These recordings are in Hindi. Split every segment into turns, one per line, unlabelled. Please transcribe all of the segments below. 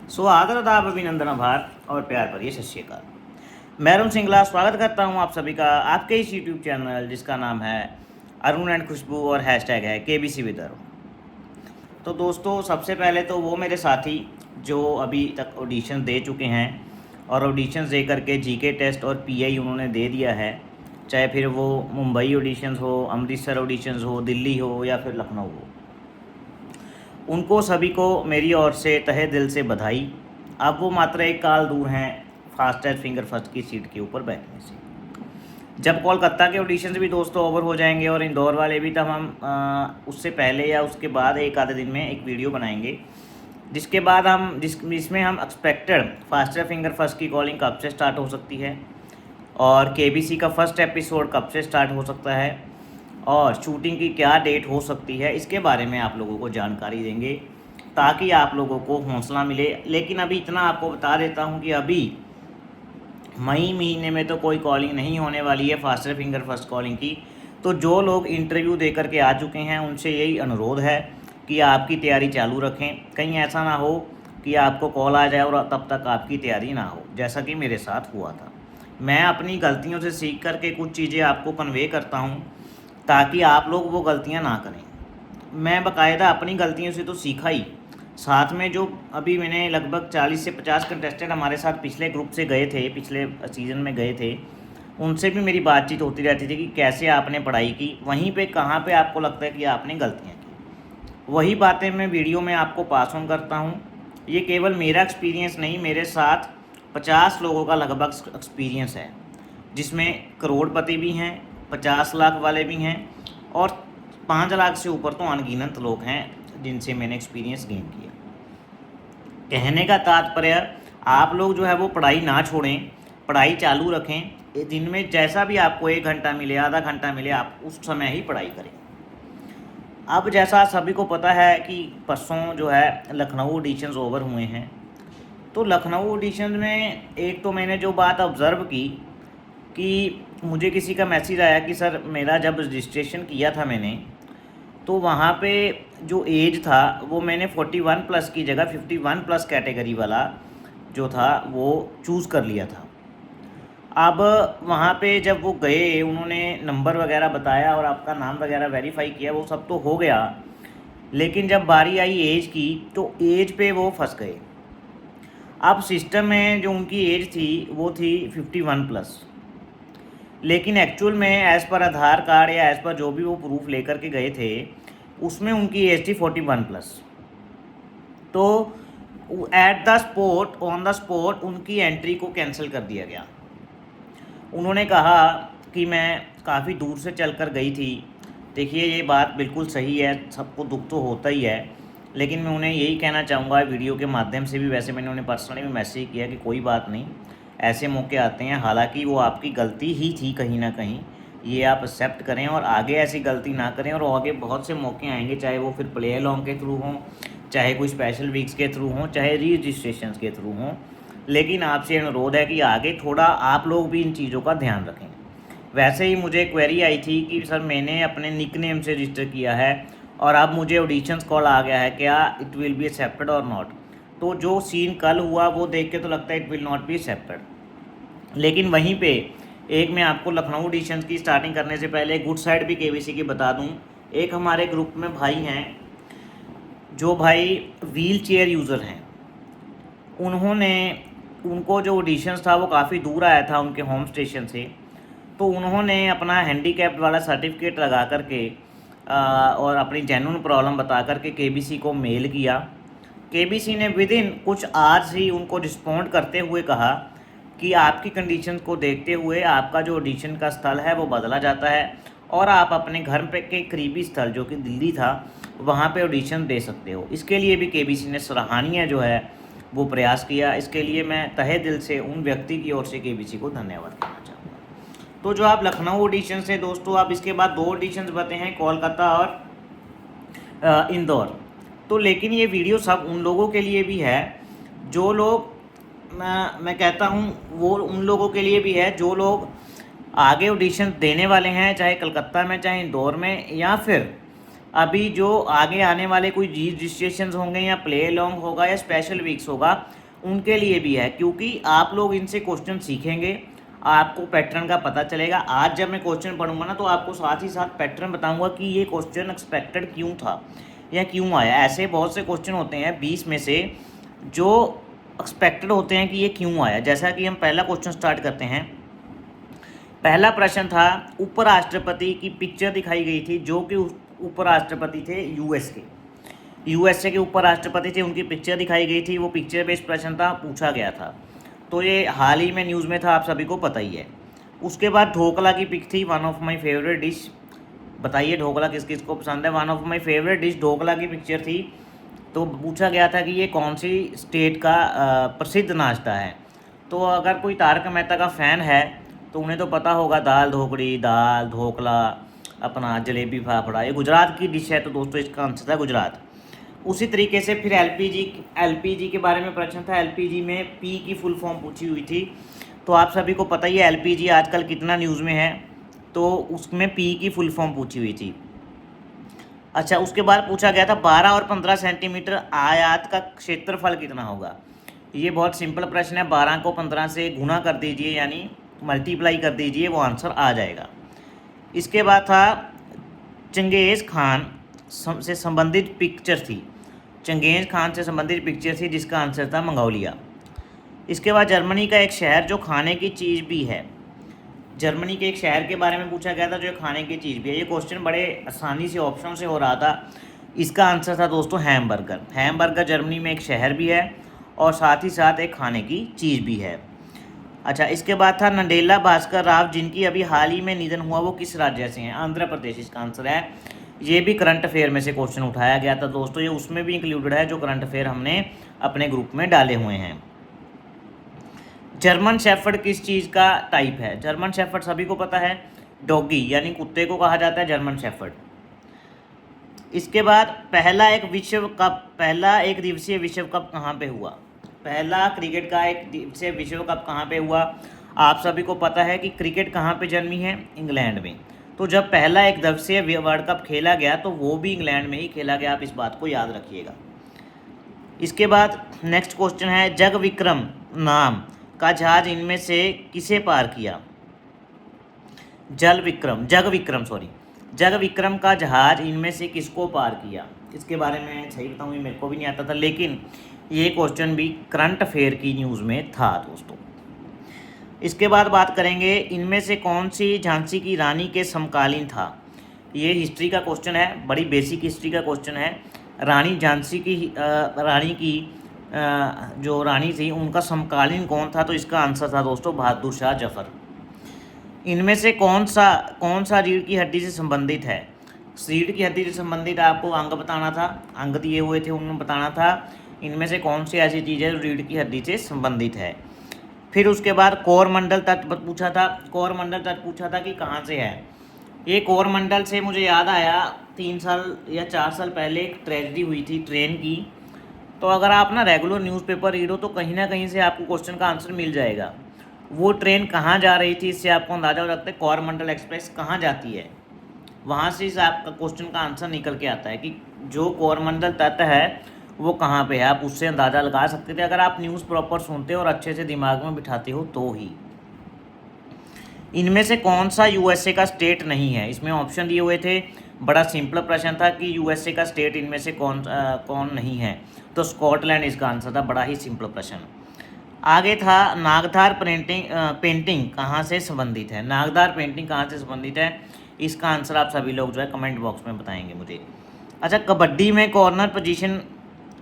आदर आदाब अभिनंदन आभार और प्यार भरिए सत श्री अकाल। मैं अरुण सिंगला स्वागत करता हूं आप सभी का आपके इस यूट्यूब चैनल जिसका नाम है अरुण एंड खुशबू और हैशटैग है केबीसी विद अरुण। तो दोस्तों, सबसे पहले तो वो मेरे साथी जो अभी तक ऑडिशन दे चुके हैं और ऑडिशन दे करके जीके टेस्ट और पीआई उन्होंने दे दिया है, चाहे फिर वो मुंबई ऑडिशंस हो, अमृतसर ऑडिशंस हो, दिल्ली हो या फिर लखनऊ हो, उनको सभी को मेरी ओर से तहे दिल से बधाई। अब वो मात्र एक काल दूर हैं फास्टेस्ट फिंगर फर्स्ट की सीट के ऊपर बैठने से। जब कोलकाता के ऑडिशंस भी दोस्तों ओवर हो जाएंगे और इंदौर वाले भी, तब हम उससे पहले या उसके बाद एक आधे दिन में एक वीडियो बनाएंगे जिसके बाद जिसमें हम एक्सपेक्टेड फास्टर फिंगर फर्स्ट की कॉलिंग कब से स्टार्ट हो सकती है और केबीसी का फर्स्ट एपिसोड कब से स्टार्ट हो सकता है और शूटिंग की क्या डेट हो सकती है, इसके बारे में आप लोगों को जानकारी देंगे ताकि आप लोगों को हौसला मिले। लेकिन अभी इतना आपको बता देता हूं कि अभी मई महीने में तो कोई कॉलिंग नहीं होने वाली है फास्टर फिंगर फर्स्ट कॉलिंग की। तो जो लोग इंटरव्यू दे करके आ चुके हैं उनसे यही अनुरोध है कि आपकी तैयारी चालू रखें, कहीं ऐसा ना हो कि आपको कॉल आ जाए और तब तक आपकी तैयारी ना हो, जैसा कि मेरे साथ हुआ था। मैं अपनी गलतियों से सीख करके कुछ चीज़ें आपको कन्वे करता हूँ ताकि आप लोग वो गलतियां ना करें। मैं बाकायदा अपनी गलतियों से तो सीखा ही, साथ में जो अभी मैंने लगभग 40 से 50 कंटेस्टेंट हमारे साथ पिछले ग्रुप से गए थे, पिछले सीज़न में गए थे, उनसे भी मेरी बातचीत होती रहती थी कि कैसे आपने पढ़ाई की, वहीं पे कहाँ पे आपको लगता है कि आपने गलतियाँ की, वही बातें मैं वीडियो में आपको पास ऑन करता हूँ। ये केवल मेरा एक्सपीरियंस नहीं, मेरे साथ 50 लोगों का लगभग एक्सपीरियंस है, जिसमें करोड़पति भी हैं, 50 लाख वाले भी हैं और 5 लाख से ऊपर तो अनगिनत लोग हैं जिनसे मैंने एक्सपीरियंस गेन किया। कहने का तात्पर्य, आप लोग जो है वो पढ़ाई ना छोड़ें, पढ़ाई चालू रखें। दिन में जैसा भी आपको 1 घंटा मिले, आधा घंटा मिले, आप उस समय ही पढ़ाई करें। अब जैसा सभी को पता है कि परसों जो है लखनऊ ऑडिशंस ओवर हुए हैं, तो लखनऊ ऑडिशन में एक तो मैंने जो बात ऑब्ज़र्व की कि मुझे किसी का मैसेज आया कि सर मेरा जब रजिस्ट्रेशन किया था मैंने, तो वहाँ पे जो एज था वो मैंने 41 प्लस की जगह 51 प्लस कैटेगरी वाला जो था वो चूज़ कर लिया था। अब वहाँ पे जब वो गए, उन्होंने नंबर वगैरह बताया और आपका नाम वगैरह वेरीफाई किया, वो सब तो हो गया, लेकिन जब बारी आई एज की तो एज पे वो फंस गए। अब सिस्टम में जो उनकी एज थी वो थी 51 प्लस, लेकिन एक्चुअल में एज़ पर आधार कार्ड या एज़ पर जो भी वो प्रूफ लेकर के गए थे उसमें उनकी एज थी 41 प्लस। तो at the spot, on the spot उनकी एंट्री को कैंसिल कर दिया गया। उन्होंने कहा कि मैं काफ़ी दूर से चल कर गई थी। देखिए, ये बात बिल्कुल सही है, सबको दुख तो होता ही है, लेकिन मैं उन्हें यही कहना चाहूँगा वीडियो के माध्यम से भी, वैसे मैंने उन्हें पर्सनली भी मैसेज किया कि कोई बात नहीं, ऐसे मौके आते हैं, हालांकि वो आपकी गलती ही थी कहीं ना कहीं, ये आप एक्सेप्ट करें और आगे ऐसी गलती ना करें। और आगे बहुत से मौके आएंगे, चाहे वो फिर प्ले अलॉन्ग के थ्रू हों, चाहे कोई स्पेशल वीक्स के थ्रू हों, चाहे री रजिस्ट्रेशन के थ्रू हों, लेकिन आपसे अनुरोध है कि आगे थोड़ा आप लोग भी इन चीज़ों का ध्यान रखें। वैसे ही मुझे क्वेरी आई थी कि सर मैंने अपने निकनेम से रजिस्टर किया है और अब मुझे ऑडिशंस कॉल आ गया है, क्या इट विल बी एक्सेप्टेड और नॉट। तो जो सीन कल हुआ वो देख के तो लगता है it will not be accepted. लेकिन वहीं पे एक मैं आपको लखनऊ ऑडिशन की स्टार्टिंग करने से पहले गुड साइड भी केबीसी की बता दूं। एक हमारे ग्रुप में भाई हैं जो भाई व्हील चेयर यूज़र हैं, उनको जो ऑडिशंस था वो काफ़ी दूर आया था उनके होम स्टेशन से, तो उन्होंने अपना हैंडीकैप्ड वाला सर्टिफिकेट लगा करके और अपनी जेन्युइन प्रॉब्लम बता करके केबीसी को मेल किया। केबीसी ने विद इन कुछ आवर्स ही उनको रिस्पॉन्ड करते हुए कहा कि आपकी कंडीशन को देखते हुए आपका जो ऑडिशन का स्थल है वो बदला जाता है और आप अपने घर पे के करीबी स्थल जो कि दिल्ली था वहाँ पे ऑडिशन दे सकते हो। इसके लिए भी केबीसी ने सराहनीय जो है वो प्रयास किया। इसके लिए मैं तहे दिल से उन व्यक्ति की ओर से केबीसी को धन्यवाद करना चाहूँगा। तो जो आप लखनऊ ऑडिशन से दोस्तों, आप इसके बाद 2 ऑडिशन बते हैं, कोलकाता और इंदौर। तो लेकिन ये वीडियो सब उन लोगों के लिए भी है जो लोग, मैं कहता हूँ वो उन लोगों के लिए भी है जो लोग आगे ऑडिशन देने वाले हैं, चाहे कलकत्ता में, चाहे इंदौर में, या फिर अभी जो आगे आने वाले कोई रजिस्ट्रेशन होंगे या प्ले लॉन्ग होगा या स्पेशल वीक्स होगा, उनके लिए भी है, क्योंकि आप लोग इनसे क्वेश्चन सीखेंगे, आपको पैटर्न का पता चलेगा। आज जब मैं क्वेश्चन पढ़ूंगा ना, तो आपको साथ ही साथ पैटर्न बताऊंगा कि ये क्वेश्चन एक्सपेक्टेड क्यों था या क्यों आया। ऐसे बहुत से क्वेश्चन होते हैं 20 में से जो एक्सपेक्टेड होते हैं कि ये क्यों आया। जैसा कि हम पहला क्वेश्चन स्टार्ट करते हैं। पहला प्रश्न था, उपराष्ट्रपति की पिक्चर दिखाई गई थी, जो कि उपराष्ट्रपति थे यूएसए के उपराष्ट्रपति थे, उनकी पिक्चर दिखाई गई थी। वो पिक्चर बेस्ड प्रश्न था, पूछा गया था, तो ये हाल ही में न्यूज़ में था, आप सभी को पता ही है। उसके बाद ढोकला की पिक थी, one of my favourite dish. बताइए ढोकला किस किस को पसंद है। One of my favourite dish dhokla की पिक्चर थी। तो पूछा गया था कि ये कौन सी स्टेट का प्रसिद्ध नाश्ता है। तो अगर कोई तारक मेहता का फ़ैन है तो उन्हें तो पता होगा, दाल ढोकड़ी, दाल ढोकला, अपना जलेबी फाफड़ा, ये गुजरात की डिश है। तो दोस्तों इसका आंसर था गुजरात। उसी तरीके से फिर एलपीजी के बारे में प्रश्न था। एलपीजी में पी की फुल फॉर्म पूछी हुई थी। तो आप सभी को पता ही है एलपीजी आजकल कितना न्यूज़ में है, तो उसमें पी की फुल फॉर्म पूछी हुई थी। अच्छा, उसके बाद पूछा गया था 12 और 15 सेंटीमीटर आयत का क्षेत्रफल कितना होगा। ये बहुत सिंपल प्रश्न है। 12 को 15 से गुना कर दीजिए, यानी मल्टीप्लाई कर दीजिए, वो आंसर आ जाएगा। इसके बाद था चंगेज़ खान से संबंधित पिक्चर थी। चंगेज़ खान से संबंधित पिक्चर थी, जिसका आंसर था मंगोलिया। इसके बाद जर्मनी का एक शहर जो खाने की चीज़ भी है। जर्मनी के एक शहर के बारे में पूछा गया था जो खाने की चीज़ भी है। ये क्वेश्चन बड़े आसानी से ऑप्शन से हो रहा था। इसका आंसर था दोस्तों हैमबर्गर। हैमबर्गर जर्मनी में एक शहर भी है और साथ ही साथ एक खाने की चीज़ भी है। अच्छा, इसके बाद था नंदेला भास्कर राव, जिनकी अभी हाल ही में निधन हुआ, वो किस राज्य से हैं। आंध्र प्रदेश इसका आंसर है। ये भी करंट अफेयर में से क्वेश्चन उठाया गया था दोस्तों, ये उसमें भी इंक्लूडेड है जो करंट अफेयर हमने अपने ग्रुप में डाले हुए हैं। जर्मन शेफर्ड किस चीज़ का टाइप है। जर्मन शेफर्ड सभी को पता है, डॉगी यानी कुत्ते को कहा जाता है जर्मन शेफर्ड। इसके बाद पहला एक दिवसीय विश्व कप कहाँ पे हुआ। पहला क्रिकेट का एक दिवसीय विश्व कप कहाँ पे हुआ। आप सभी को पता है कि क्रिकेट कहाँ पे जन्मी है, इंग्लैंड में। तो जब पहला एक दिवसीय वर्ल्ड कप खेला गया तो वो भी इंग्लैंड में ही खेला गया, आप इस बात को याद रखिएगा। इसके बाद नेक्स्ट क्वेश्चन है, जग विक्रम नाम का जहाज इनमें से किसे पार किया। जग विक्रम का जहाज इनमें से किसको पार किया। इसके बारे में सही बताऊँ, ये मेरे को भी नहीं आता था, लेकिन ये क्वेश्चन भी करंट अफेयर की न्यूज़ में था दोस्तों। इसके बाद बात करेंगे, इनमें से कौन सी झांसी की रानी के समकालीन था। ये हिस्ट्री का क्वेश्चन है, बड़ी बेसिक हिस्ट्री का क्वेश्चन है। रानी झांसी की जो रानी थी उनका समकालीन कौन था। तो इसका आंसर था दोस्तों बहादुर शाह जफर। इनमें से कौन सा रीढ़ की हड्डी से संबंधित है। रीढ़ की हड्डी से संबंधित आपको अंग बताना था, अंग दिए हुए थे, उन्हें बताना था इनमें से कौन सी ऐसी चीज़ है जो रीढ़ की हड्डी से संबंधित है। फिर उसके बाद कोरमंडल तट पूछा था कि कहाँ से है। ये कोरमंडल से मुझे याद आया, 3 साल या 4 साल पहले एक ट्रेजेडी हुई थी ट्रेन की। तो अगर आप ना रेगुलर न्यूज़पेपर रीड हो तो कहीं ना कहीं से आपको क्वेश्चन का आंसर मिल जाएगा। वो ट्रेन कहाँ जा रही थी, इससे आपको अंदाज़ा हो सकता है कोरमंडल एक्सप्रेस कहाँ जाती है। वहाँ से इस आपका क्वेश्चन का आंसर निकल के आता है कि जो कोरमंडल तट है वो कहाँ पे है। आप उससे अंदाज़ा लगा सकते थे अगर आप न्यूज़ प्रॉपर सुनते हो और अच्छे से दिमाग में बिठाते हो तो ही। इनमें से कौन सा यूएसए का स्टेट नहीं है। इसमें ऑप्शन दिए हुए थे, बड़ा सिंपल प्रश्न था कि यूएसए का स्टेट इनमें से कौन नहीं है। तो स्कॉटलैंड इसका आंसर था, बड़ा ही सिंपल प्रश्न। आगे था नागधार पेंटिंग कहाँ से संबंधित है। नागधार पेंटिंग कहाँ से संबंधित है, इसका आंसर आप सभी लोग जो है कमेंट बॉक्स में बताएंगे मुझे। अच्छा, कबड्डी में कॉर्नर पोजीशन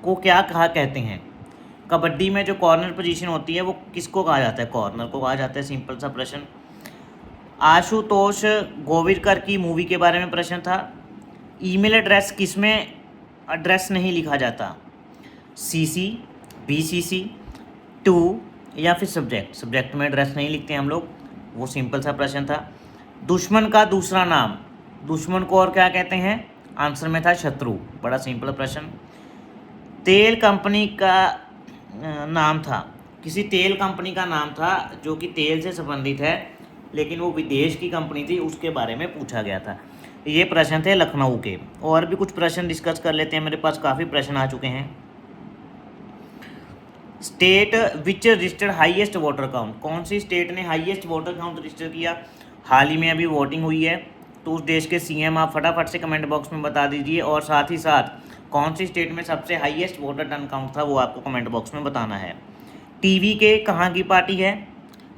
को क्या कहते हैं। कबड्डी में जो कॉर्नर पोजीशन होती है वो किसको कहा जाता है, कॉर्नर को कहा जाता है। सिंपल सा प्रश्न। आशुतोष गोविरकर की मूवी के बारे में प्रश्न था। ईमेल एड्रेस किसमें एड्रेस नहीं लिखा जाता, सीसी, बीसीसी, टू या फिर सब्जेक्ट में एड्रेस नहीं लिखते हम लोग, वो सिंपल सा प्रश्न था। दुश्मन का दूसरा नाम, दुश्मन को और क्या कहते हैं, आंसर में था शत्रु, बड़ा सिंपल प्रश्न। तेल कंपनी का नाम था, किसी तेल कंपनी का नाम था जो कि तेल से संबंधित है लेकिन वो विदेश की कंपनी थी, उसके बारे में पूछा गया था। ये प्रश्न थे लखनऊ के। और भी कुछ प्रश्न डिस्कस कर लेते हैं, मेरे पास काफ़ी प्रश्न आ चुके हैं। State which registered highest voter count, कौन सी स्टेट ने हाईएस्ट वोटर काउंट रजिस्टर किया? हाल ही में अभी वोटिंग हुई है, तो उस देश के सीएम आप फटाफट से कमेंट बॉक्स में बता दीजिए। और साथ ही साथ कौन सी स्टेट में सबसे हाईएस्ट वोटर टर्न काउंट था वो आपको कमेंट बॉक्स में बताना है। टीवी के कहाँ की पार्टी है?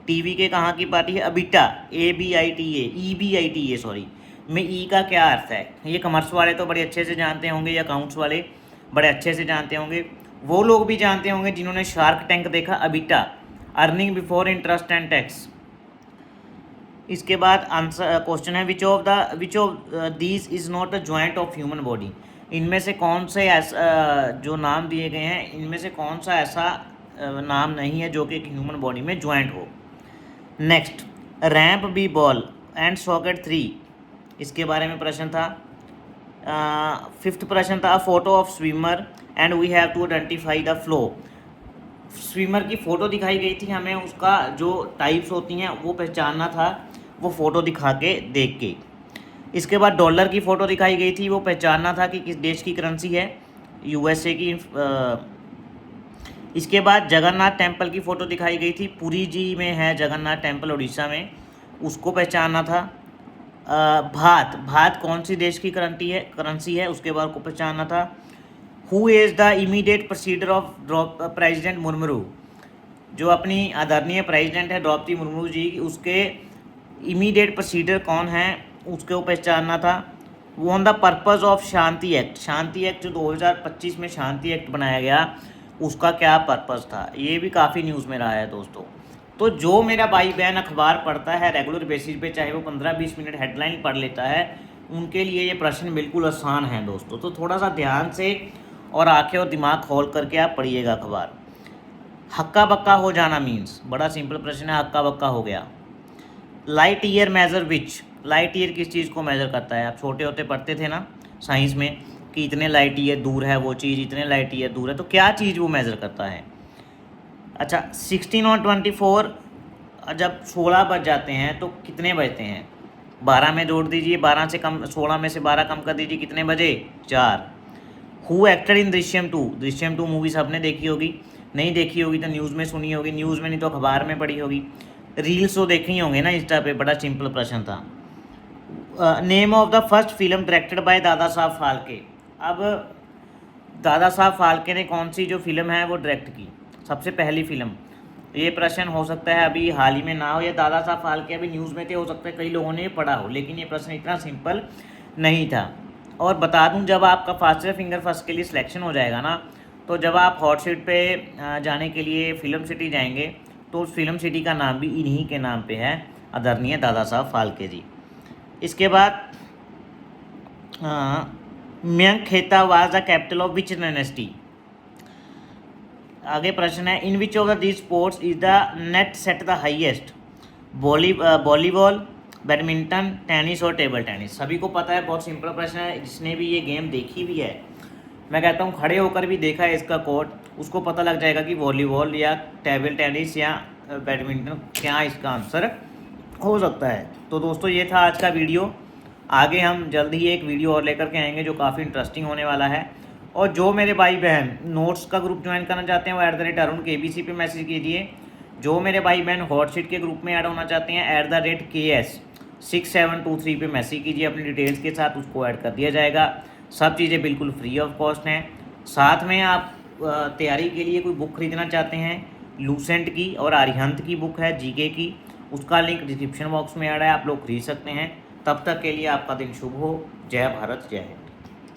टीवी के कहाँ की पार्टी है? अबिटा, EBITA सॉरी में ई का क्या अर्थ है? ये कॉमर्स वाले तो बड़े अच्छे से जानते होंगे, या अकाउंट्स वाले बड़े अच्छे से जानते होंगे। वो लोग भी जानते होंगे जिन्होंने शार्क टैंक देखा, EBITDA, earning before interest and tax. इसके बाद आंसर क्वेश्चन है which of these is not a joint of human body, इनमें से कौन से ऐसा जो नाम दिए गए हैं, इनमें से कौन सा ऐसा नाम नहीं है जो कि एक ह्यूमन बॉडी में ज्वाइंट हो। नेक्स्ट, रैम्प बी बॉल एंड सॉकेट 3, इसके बारे में प्रश्न था। फिफ्थ प्रश्न था photo of swimmer and we have to identify the flow. Swimmer की फ़ोटो दिखाई गई थी, हमें उसका जो टाइप्स होती हैं वो पहचानना था, वो फ़ोटो दिखा के देख के। इसके बाद डॉलर की फ़ोटो दिखाई गई थी, वो पहचानना था कि किस देश की करेंसी है, USA की। इसके बाद जगन्नाथ टेम्पल की फ़ोटो दिखाई गई थी, पुरी जी में है जगन्नाथ टेम्पल उड़ीसा में, उसको पहचानना था। भात कौन सी देश की करेंसी है, उसके बाद को पहचानना था। Who is the immediate procedure of president Murmu, जो अपनी आदरणीय प्रेसिडेंट है द्रौपदी मुर्मू जी, उसके इमीडिएट प्रोसीडर कौन है, उसको पहचानना था। वो on the purpose of Shanti act, Shanti act जो 2025 में शांति एक्ट बनाया गया, उसका क्या पर्पज़ था, ये भी काफ़ी न्यूज़ में रहा है दोस्तों। तो जो मेरा भाई बहन अखबार पढ़ता है रेगुलर बेसिस पे, चाहे वो 15-20 मिनट हेडलाइन पढ़ लेता है, उनके लिए ये प्रश्न बिल्कुल आसान है दोस्तों। तो थोड़ा सा ध्यान से और आंखें और दिमाग खोल करके आप पढ़िएगा अखबार। हक्का बक्का हो जाना मीन्स, बड़ा सिंपल प्रश्न है, हक्का बक्का हो गया। लाइट ईयर मेजर विच, लाइट ईयर किस चीज़ को मेजर करता है? आप छोटे होते पढ़ते थे ना साइंस में कि इतने लाइट ईयर दूर है वो चीज़, इतने लाइट ईयर दूर है, तो क्या चीज़ वो मेज़र करता है? अच्छा, 16 और 24 जब 16 बज जाते हैं तो कितने बजते हैं? 12 में जोड़ दीजिए, 12 से कम, 16 में से 12 कम कर दीजिए, कितने बजे? 4। Who acted in Drishyam 2, Drishyam 2 movie सबने देखी होगी, नहीं देखी होगी तो न्यूज़ में सुनी होगी, न्यूज़ में नहीं तो अखबार में पढ़ी होगी, रील्स तो देखे ही होंगे ना इंस्टा पे। बड़ा सिंपल प्रश्न था। Name of the first film directed by Dada Saheb Phalke. अब दादा साहब फाल्के ने कौन सी जो फिल्म है वो डायरेक्ट की, सबसे पहली फिल्म? ये प्रश्न हो सकता है अभी हाल ही में ना हो, या दादा साहब फाल्के अभी न्यूज़ में थे, हो सकता है कई लोगों ने पढ़ा हो, लेकिन ये प्रश्न इतना सिंपल नहीं था। और बता दूं, जब आपका फास्टर फिंगर फर्स्ट के लिए सिलेक्शन हो जाएगा ना, तो जब आप हॉट सीट पे जाने के लिए फिल्म सिटी जाएंगे, तो उस फिल्म सिटी का नाम भी इन्हीं के नाम पे है, आदरणीय दादा साहब फाल्के जी। इसके बाद Manyakheta was the capital of which dynasty. आगे प्रश्न है, in which of the these sports is the net set the highest? Volleyball, badminton, tennis और टेबल टेनिस। सभी को पता है, बहुत सिंपल प्रश्न है, जिसने भी ये गेम देखी भी है, मैं कहता हूँ खड़े होकर भी देखा है इसका कोड, उसको पता लग जाएगा कि वॉलीबॉल या टेबल टेनिस या बैडमिंटन क्या इसका आंसर हो सकता है। तो दोस्तों ये था आज का वीडियो, आगे हम जल्द ही एक वीडियो और लेकर के आएंगे जो काफ़ी इंटरेस्टिंग होने वाला है। और जो मेरे भाई बहन नोट्स का ग्रुप ज्वाइन करना चाहते हैं वो @अरुण KBC पे मैसेज कीजिए। जो मेरे भाई बहन हॉट सीट के ग्रुप में ऐड होना चाहते हैं @KS6723 पे मैसेज कीजिए अपनी डिटेल्स के साथ, उसको ऐड कर दिया जाएगा। सब चीज़ें बिल्कुल फ्री ऑफ कॉस्ट हैं। साथ में आप तैयारी के लिए कोई बुक खरीदना चाहते हैं, लूसेंट की और आर्यहंत की बुक है GK की, उसका लिंक डिस्क्रिप्शन बॉक्स में ऐड है, आप लोग खरीद सकते हैं। तब तक के लिए आपका दिन शुभ हो। जय भारत, जय हिंद।